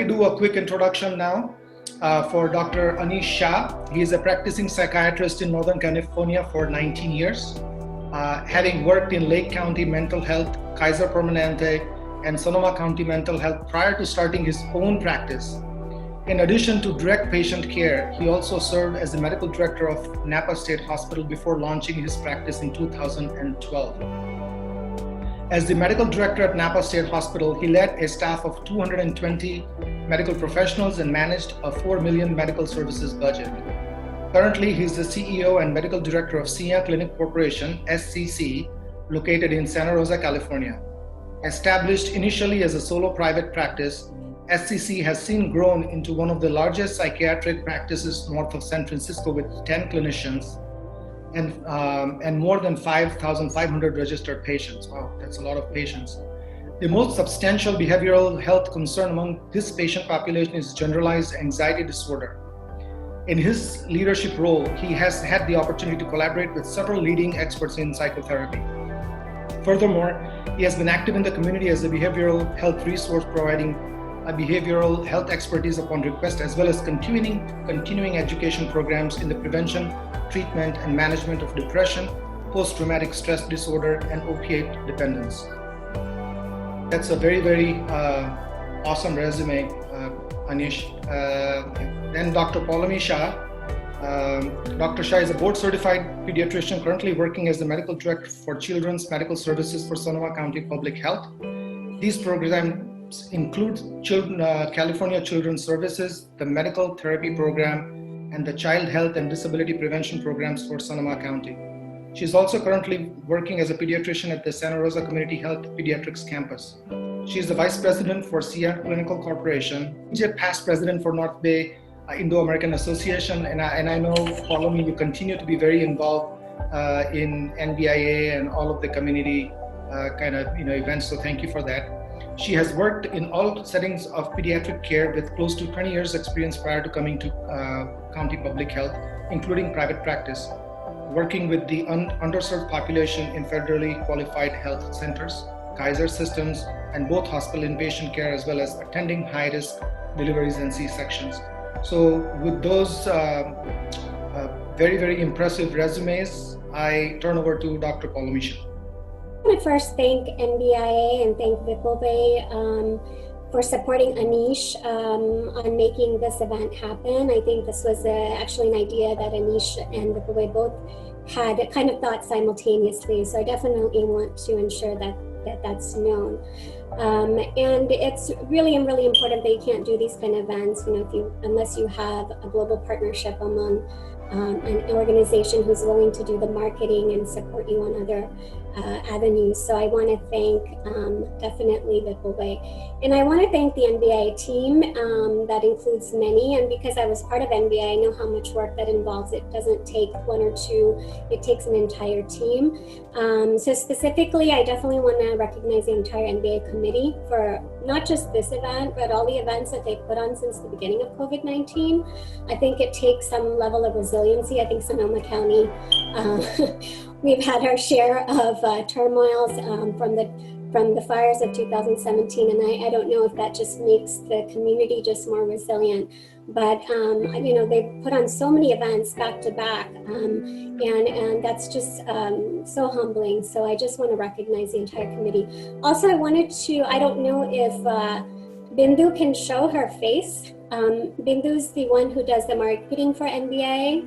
me do a quick introduction now for Dr. Anish Shah. He is a practicing psychiatrist in Northern California for 19 years, having worked in Lake County Mental Health, Kaiser Permanente, and Sonoma County Mental Health prior to starting his own practice. In addition to direct patient care, he also served as the medical director of Napa State Hospital before launching his practice in 2012. As the medical director at Napa State Hospital, he led a staff of 220 medical professionals and managed a $4 million medical services budget. Currently, he is the CEO and medical director of SIA Clinic Corporation, SCC, located in Santa Rosa, California. Established initially as a solo private practice, SCC has since grown into one of the largest psychiatric practices north of San Francisco with 10 clinicians and more than 5,500 registered patients. Wow, that's a lot of patients. The most substantial behavioral health concern among this patient population is generalized anxiety disorder. In his leadership role, he has had the opportunity to collaborate with several leading experts in psychotherapy. Furthermore, he has been active in the community as a behavioral health resource, providing a behavioral health expertise upon request, as well as continuing education programs in the prevention, treatment, and management of depression, post-traumatic stress disorder, and opiate dependence. That's a very, very awesome resume, Anish. Then Dr. Poulomi Shah. Dr. Shah is a board-certified pediatrician currently working as the medical director for Children's Medical Services for Sonoma County Public Health. These programs include California Children's Services, the Medical Therapy Program, and the Child Health and Disability Prevention Programs for Sonoma County. She is also currently working as a pediatrician at the Santa Rosa Community Health Pediatrics Campus. She is the Vice President for SIA Clinical Corporation. She's a past president for North Bay Indo-American Association, and I know, Poulomi, you continue to be very involved in NBIA and all of the community events, so thank you for that. She has worked in all settings of pediatric care with close to 20 years experience prior to coming to County Public Health, including private practice, working with the underserved population in federally qualified health centers, Kaiser systems, and both hospital inpatient care, as well as attending high-risk deliveries and C-sections. So with those very, very impressive resumes, I turn over to Dr. Poulomi Shah. I want to first thank NBIA and thank Vipul for supporting Anish on making this event happen. I think this was actually an idea that Anish and Vipul both had kind of thought simultaneously. So I definitely want to ensure that's known. And it's really important that you can't do these kind of events, unless you have a global partnership among an organization who's willing to do the marketing and support you on other avenues. So I want to thank definitely Vipul. And I want to thank the NBIA team that includes many, and because I was part of NBIA, I know how much work that involves. It doesn't take one or two, it takes an entire team. So specifically, I definitely want to recognize the entire NBIA committee for not just this event, but all the events that they've put on since the beginning of COVID-19. I think it takes some level of resiliency. I think Sonoma County, we've had our share of turmoils from the fires of 2017, and I don't know if that just makes the community just more resilient. But they've put on so many events back to back, and that's just so humbling. So I just want to recognize the entire committee. Also, I don't know if Bindu can show her face. Bindu's the one who does the marketing for NBIA.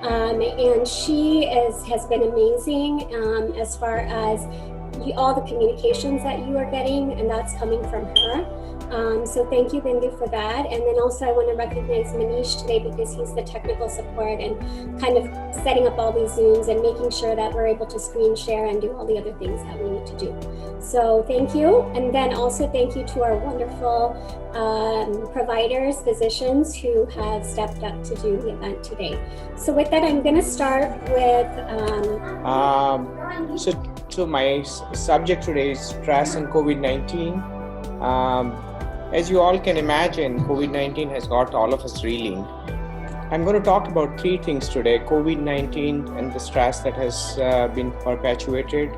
And she has been amazing as far as all the communications that you are getting, and that's coming from her. So thank you, Bindu, for that. And then also I want to recognize Manish today because he's the technical support and kind of setting up all these Zooms and making sure that we're able to screen share and do all the other things that we need to do. So thank you. And then also thank you to our wonderful providers, physicians who have stepped up to do the event today. So with that, I'm going to start with... So my subject today is stress and COVID-19. As you all can imagine, COVID-19 has got all of us reeling. I'm going to talk about three things today: COVID-19 and the stress that has been perpetuated,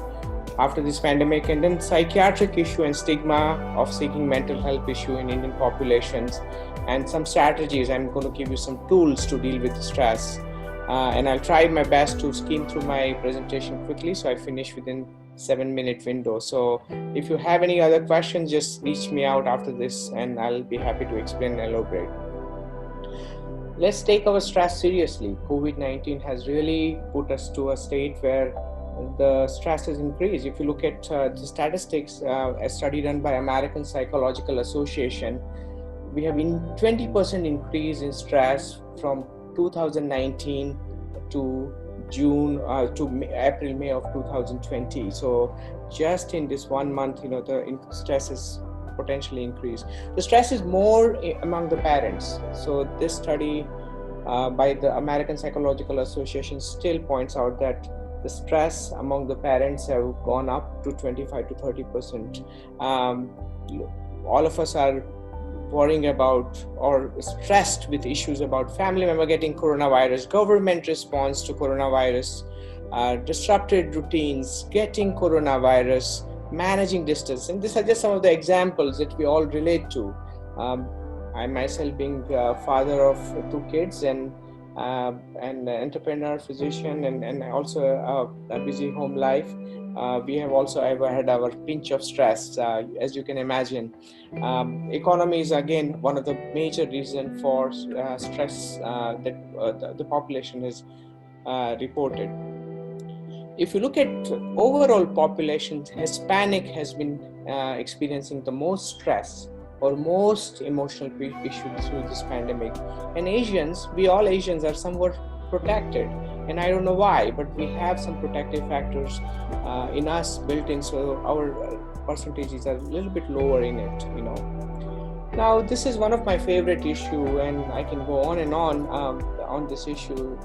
after this pandemic, and then psychiatric issue and stigma of seeking mental health issue in Indian populations, and some strategies. I'm going to give you some tools to deal with stress, and I'll try my best to skim through my presentation quickly so I finish within 7-minute window. So if you have any other questions, just reach me out after this and I'll be happy to explain and elaborate. Let's take our stress seriously. COVID-19 has really put us to a state where the stress has increased. If you look at the statistics, a study done by American Psychological Association, we have 20% increase in stress from 2019 to April, May of 2020. So just in this 1 month, the stress is potentially increased. The stress is more among the parents. So this study by the American Psychological Association still points out that the stress among the parents have gone up to 25 to 30%. All of us are worrying about or stressed with issues about family member getting coronavirus, government response to coronavirus, disrupted routines, getting coronavirus, managing distance. And these are just some of the examples that we all relate to. I myself being father of 2 kids and an entrepreneur, physician, and also a busy home life. We have also ever had our pinch of stress, as you can imagine. Economy is again one of the major reasons for stress that the population has reported. If you look at overall population, Hispanic has been experiencing the most stress or most emotional issues through this pandemic. And Asians, all Asians are somewhat protected. And I don't know why, but we have some protective factors in us built in, so our percentages are a little bit lower in it, Now, this is one of my favorite issue, and I can go on and on this issue,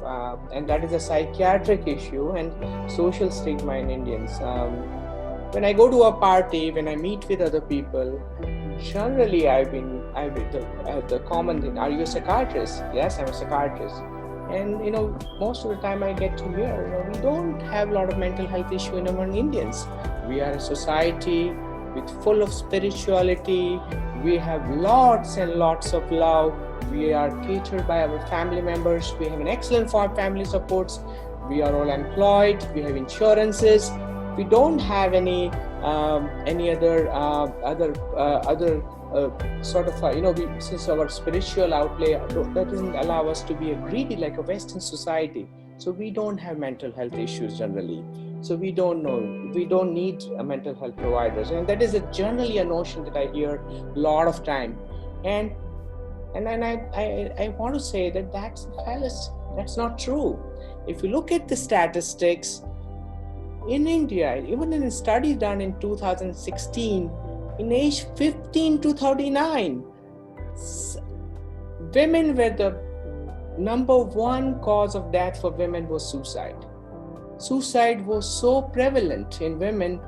and that is a psychiatric issue and social stigma in Indians. When I go to a party, when I meet with other people, generally the common thing, are you a psychiatrist? Yes, I'm a psychiatrist. And most of the time I get to hear, we don't have a lot of mental health issue among Indians. We are a society with full of spirituality. We have lots and lots of love. We are catered by our family members. We have an excellent family supports. We are all employed. We have insurances. We don't have any other sort of since our spiritual outlay that doesn't allow us to be greedy like a Western society. So we don't have mental health issues generally. So we don't need a mental health providers, and that is generally a notion that I hear a lot of time. And I want to say that that's fallacy. That's not true. If you look at the statistics in India, even in a study done in 2016, in age 15 to 39, women were the number 1 cause of death for women was suicide. Suicide was so prevalent in women,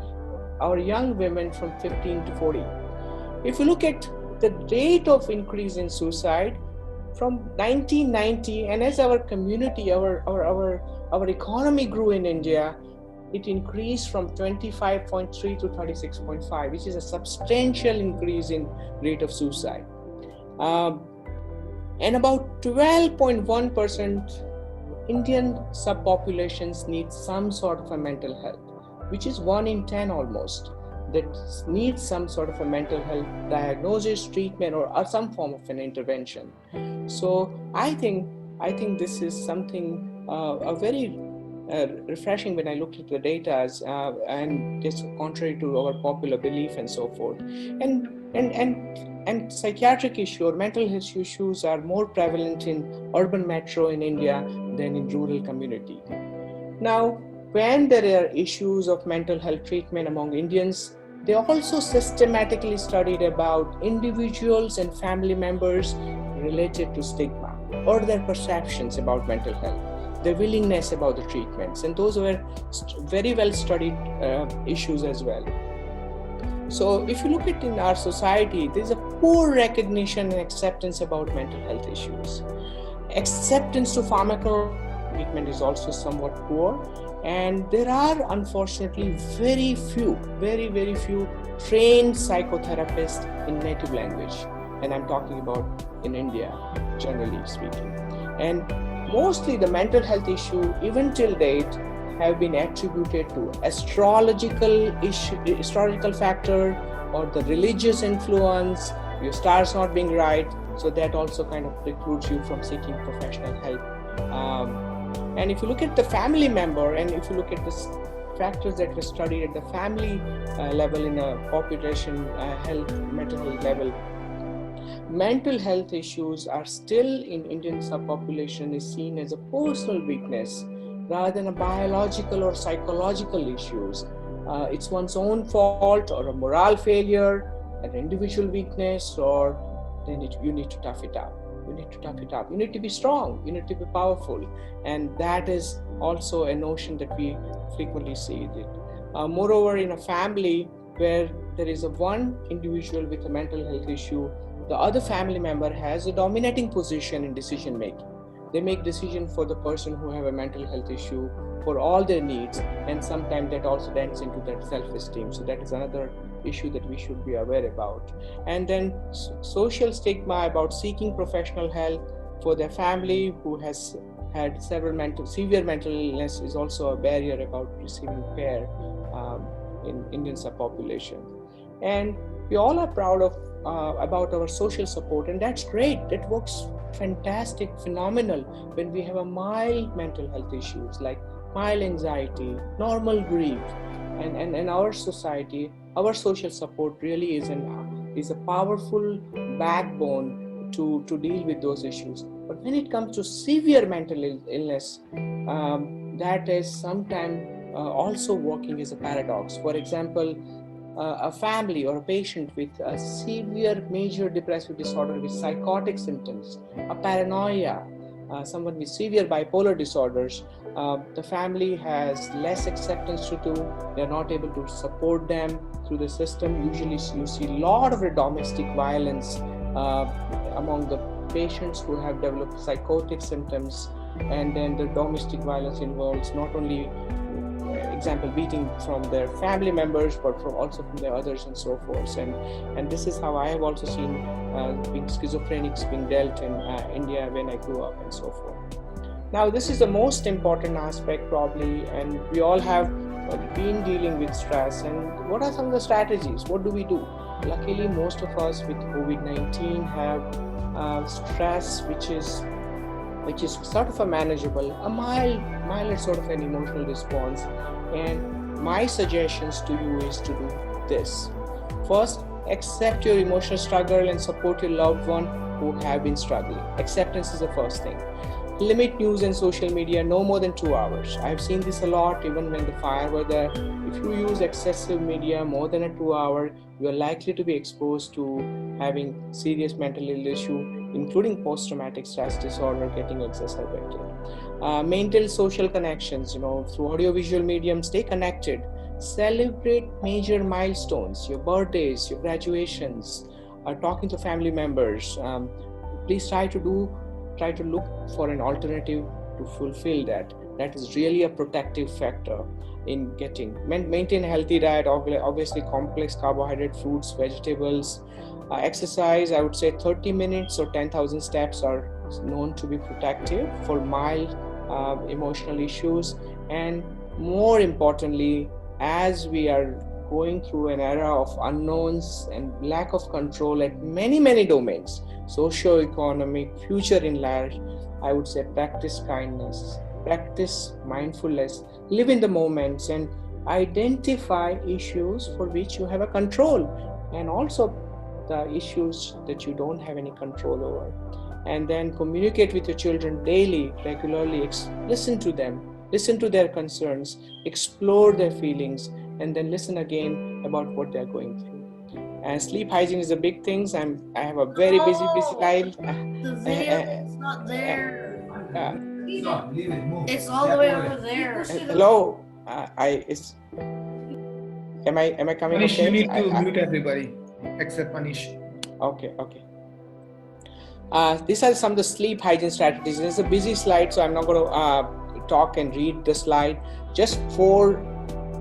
our young women from 15 to 40. If you look at the rate of increase in suicide from 1990, and as our community, our economy grew in India, it increased from 25.3 to 36.5, which is a substantial increase in rate of suicide. And about 12.1% Indian subpopulations need some sort of a mental health, which is 1 in 10 almost, that needs some sort of a mental health diagnosis, treatment, or some form of an intervention. So I think this is something a very refreshing when I looked at the data, and it's contrary to our popular belief and so forth. And psychiatric issue or mental health issues are more prevalent in urban metro in India than in rural community. Now, when there are issues of mental health treatment among Indians, they also systematically studied about individuals and family members related to stigma or their perceptions about mental health, their willingness about the treatments, and those were very well studied issues as well. So if you look at in our society, there's a poor recognition and acceptance about mental health issues. Acceptance to treatment is also somewhat poor, and there are unfortunately very few trained psychotherapists in native language, and I'm talking about in India, generally speaking. And mostly the mental health issue, even till date, have been attributed to astrological factor or the religious influence, your stars not being right. So that also kind of precludes you from seeking professional help. And if you look at the family member, and if you look at the factors that were studied at the family level in a population mental health level, mental health issues are still in Indian subpopulation is seen as a personal weakness rather than a biological or psychological issues. It's one's own fault or a moral failure, an individual weakness, or then you need to tough it out. You need to tough it up. You need to be strong. You need to be powerful. And that is also a notion that we frequently see. Moreover, in a family where there is one individual with a mental health issue, the other family member has a dominating position in decision making. They make decisions for the person who have a mental health issue for all their needs, and sometimes that also dents into their self-esteem. So that is another issue that we should be aware about. And then social stigma about seeking professional help for their family who has had severe mental illness is also a barrier about receiving care in Indian subpopulation. And we all are proud of about our social support, and that's great. That works fantastic, phenomenal when we have a mild mental health issues like mild anxiety, normal grief, and our society, our social support really is a powerful backbone to deal with those issues. But when it comes to severe mental illness, that is sometimes also working as a paradox. For example, a family or a patient with a severe major depressive disorder with psychotic symptoms, a paranoia, someone with severe bipolar disorders, the family has less acceptance to do. They're not able to support them through the system. Usually you see a lot of domestic violence among the patients who have developed psychotic symptoms, and then the domestic violence involves not only example beating from their family members but also from their others and so forth. And this is how I have also seen being schizophrenics being dealt in India when I grew up and so forth. Now this is the most important aspect probably, and we all have been dealing with stress. And what are some of the strategies? What do we do? Luckily most of us with COVID-19 have stress which is sort of a manageable, a milder sort of an emotional response. And my suggestions to you is to do this. First, accept your emotional struggle and support your loved one who have been struggling. Acceptance is the first thing. Limit news and social media no more than 2 hours. I've seen this a lot even when the fire were there. If you use excessive media more than a 2 hour, you are likely to be exposed to having serious mental illness issue, including post-traumatic stress disorder getting exacerbated. Maintain social connections, through audiovisual medium, stay connected. Celebrate major milestones, your birthdays, your graduations, talking to family members. Please try to look for an alternative to fulfill that. That is really a protective factor in getting. Maintain a healthy diet, obviously complex carbohydrate, fruits, vegetables. Exercise, I would say 30 minutes or 10,000 steps are known to be protective for mild emotional issues. And more importantly, as we are going through an era of unknowns and lack of control at many domains, socio-economic, future in life, I would say practice kindness, practice mindfulness, live in the moments, and identify issues for which you have a control, and also the issues that you don't have any control over. And then communicate with your children daily, regularly, listen to them, listen to their concerns, explore their feelings, and then listen again about what they're going through. And sleep hygiene is a big thing. I have a very busy life. The video is not there. It's all the way over there. Hello. Am I coming? Manish, okay? you need to mute everybody except Manish. Okay. These are some of the sleep hygiene strategies. It's a busy slide, so I'm not going to talk and read the slide. Just 4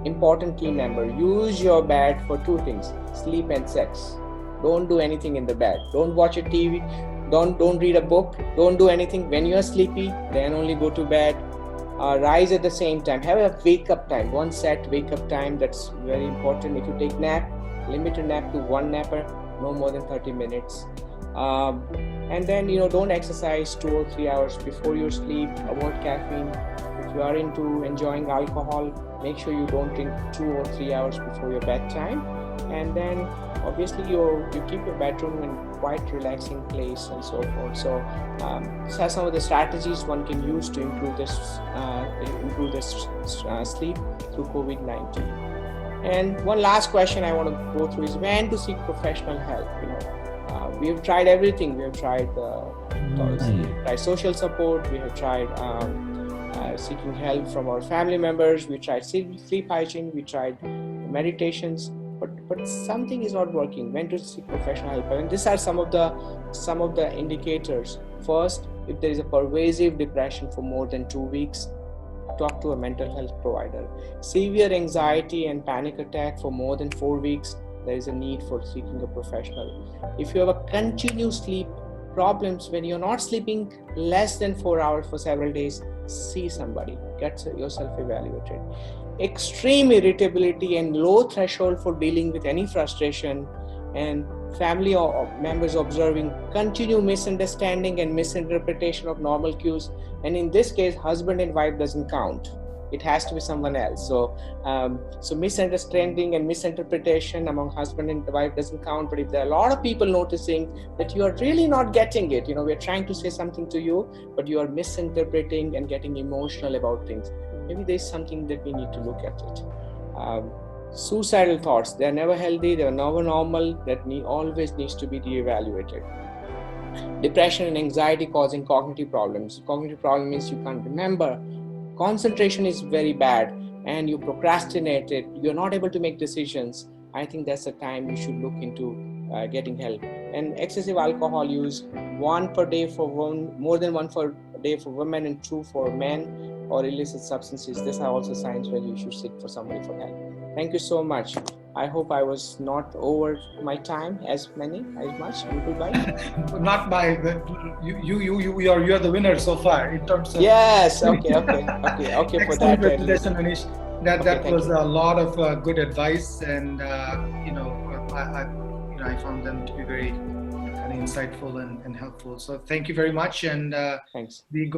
important key member. Use your bed for 2 things: sleep and sex. Don't do anything in the bed. Don't watch a TV. Don't read a book. Don't do anything. When you're sleepy, then only go to bed. Rise at the same time. Have a wake up time. One set wake up time. That's very important. If you take nap, limit your nap to 1 napper, no more than 30 minutes. And then don't exercise 2 or 3 hours before your sleep. Avoid caffeine. If you are into enjoying alcohol, make sure you don't drink 2 or 3 hours before your bedtime. And then obviously you keep your bedroom in quite relaxing place and so forth. So these are some of the strategies one can use to improve this sleep through COVID-19. And one last question I want to go through is when to seek professional help. We have tried everything. We have tried social support. We have tried seeking help from our family members. We tried sleep hygiene. We tried meditations. But something is not working. When to seek professional help? And these are some of the indicators. First, if there is a pervasive depression for more than 2 weeks, talk to a mental health provider. Severe anxiety and panic attack for more than 4 weeks, there is a need for seeking a professional. If you have a continuous sleep problems, when you're not sleeping less than 4 hours for several days, see somebody, get yourself evaluated. Extreme irritability and low threshold for dealing with any frustration, and family or members observing continued misunderstanding and misinterpretation of normal cues. And in this case, husband and wife doesn't count. It has to be someone else. So misunderstanding and misinterpretation among husband and wife doesn't count. But if there are a lot of people noticing that you are really not getting it, we're trying to say something to you, but you are misinterpreting and getting emotional about things, maybe there's something that we need to look at it. Suicidal thoughts, they're never healthy, they're never normal, that always needs to be reevaluated. Depression and anxiety causing cognitive problems. Cognitive problem means you can't remember. Concentration is very bad and you procrastinated, you're not able to make decisions. I think that's the time you should look into getting help. And excessive alcohol use, 1 per day for women, more than 1 per day for women and 2 for men, or illicit substances. These are also signs where you should seek for somebody for help. Thank you so much. I hope I was not over my time as much. Not by you're the winner so far in terms of. Yes. Okay. For that. Presentation, Anish. That was a lot of good advice, and I found them to be very kind of insightful and helpful. So thank you very much, and thanks. We go.